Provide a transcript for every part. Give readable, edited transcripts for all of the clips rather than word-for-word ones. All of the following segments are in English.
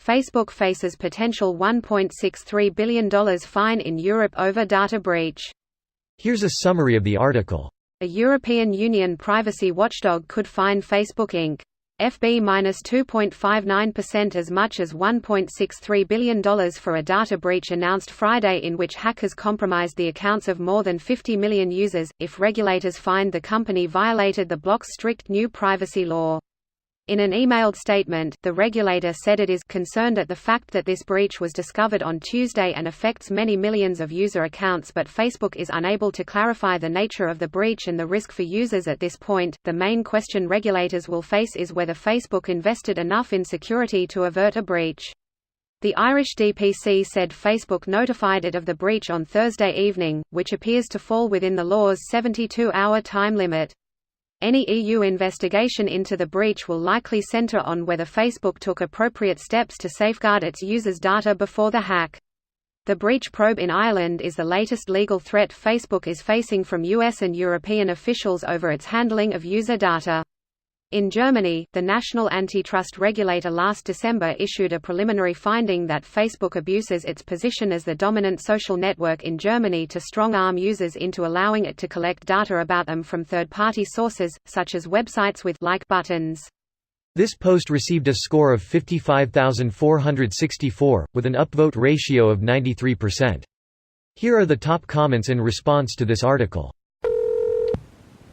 Facebook faces potential $1.63 billion fine in Europe over data breach. Here's a summary of the article. A European Union privacy watchdog could fine Facebook Inc. FB-2.59% as much as $1.63 billion for a data breach announced Friday in which hackers compromised the accounts of more than 50 million users, if regulators find the company violated the bloc's strict new privacy law. In an emailed statement, the regulator said it is concerned at the fact that this breach was discovered on Tuesday and affects many millions of user accounts, but Facebook is unable to clarify the nature of the breach and the risk for users at this point. The main question regulators will face is whether Facebook invested enough in security to avert a breach. The Irish DPC said Facebook notified it of the breach on Thursday evening, which appears to fall within the law's 72-hour time limit. Any EU investigation into the breach will likely centre on whether Facebook took appropriate steps to safeguard its users' data before the hack. The breach probe in Ireland is the latest legal threat Facebook is facing from US and European officials over its handling of user data. In Germany, the national antitrust regulator last December issued a preliminary finding that Facebook abuses its position as the dominant social network in Germany to strong-arm users into allowing it to collect data about them from third-party sources, such as websites with like buttons. This post received a score of 55,464, with an upvote ratio of 93%. Here are the top comments in response to this article.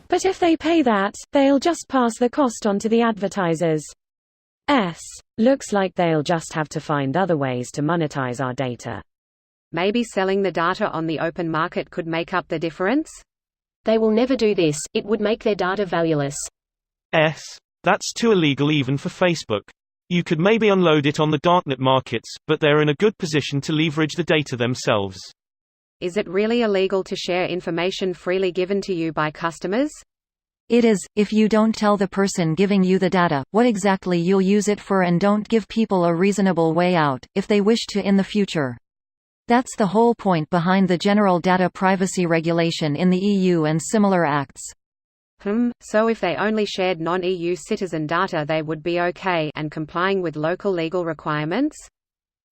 But if they pay that, they'll just pass the cost on to the advertisers. Looks like they'll just have to find other ways to monetize our data. Maybe selling the data on the open market could make up the difference? They will never do this, it would make their data valueless. That's too illegal even for Facebook. You could maybe unload it on the darknet markets, but they're in a good position to leverage the data themselves. Is it really illegal to share information freely given to you by customers? It is, if you don't tell the person giving you the data what exactly you'll use it for and don't give people a reasonable way out, if they wish to in the future. That's the whole point behind the General Data Privacy Regulation in the EU and similar acts. So if they only shared non-EU citizen data they would be okay and complying with local legal requirements?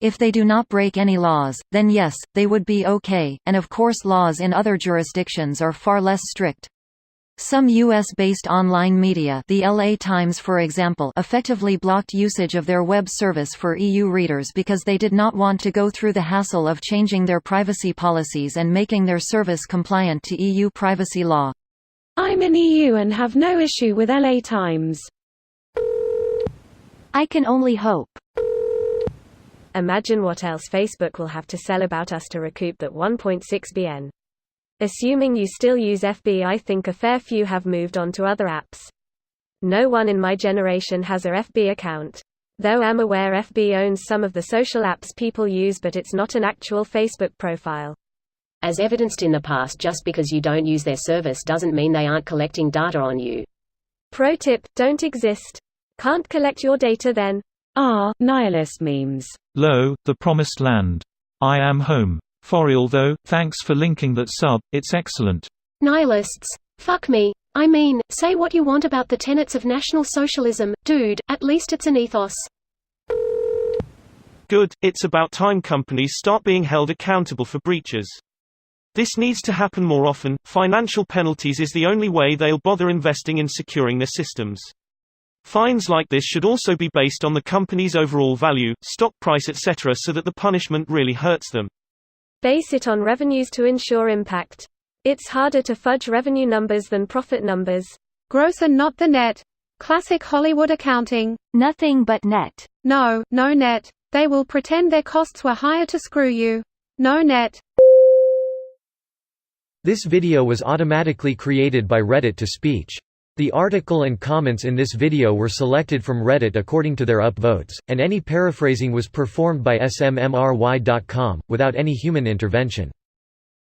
If they do not break any laws, then yes, they would be okay, and of course laws in other jurisdictions are far less strict. Some US-based online media, the LA Times for example, effectively blocked usage of their web service for EU readers because they did not want to go through the hassle of changing their privacy policies and making their service compliant to EU privacy law. I'm in EU and have no issue with LA Times. I can only hope. Imagine what else Facebook will have to sell about us to recoup that 1.6 bn. Assuming you still use FB, I think a fair few have moved on to other apps. No one in my generation has a FB account. Though I'm aware FB owns some of the social apps people use, but it's not an actual Facebook profile. As evidenced in the past, just because you don't use their service doesn't mean they aren't collecting data on you. Pro tip, don't exist. Can't collect your data then. Nihilist memes. Lo, the promised land. I am home. For real though, thanks for linking that sub, it's excellent. Nihilists. Fuck me. I mean, say what you want about the tenets of National Socialism, dude, at least it's an ethos. Good, it's about time companies start being held accountable for breaches. This needs to happen more often. Financial penalties is the only way they'll bother investing in securing their systems. Fines like this should also be based on the company's overall value, stock price etc., so that the punishment really hurts them. Base it on revenues to ensure impact. It's harder to fudge revenue numbers than profit numbers. Gross and not the net. Classic Hollywood accounting. Nothing but net. No net. They will pretend their costs were higher to screw you. No net. This video was automatically created by Reddit to speech. The article and comments in this video were selected from Reddit according to their upvotes, and any paraphrasing was performed by SMMRY.com, without any human intervention.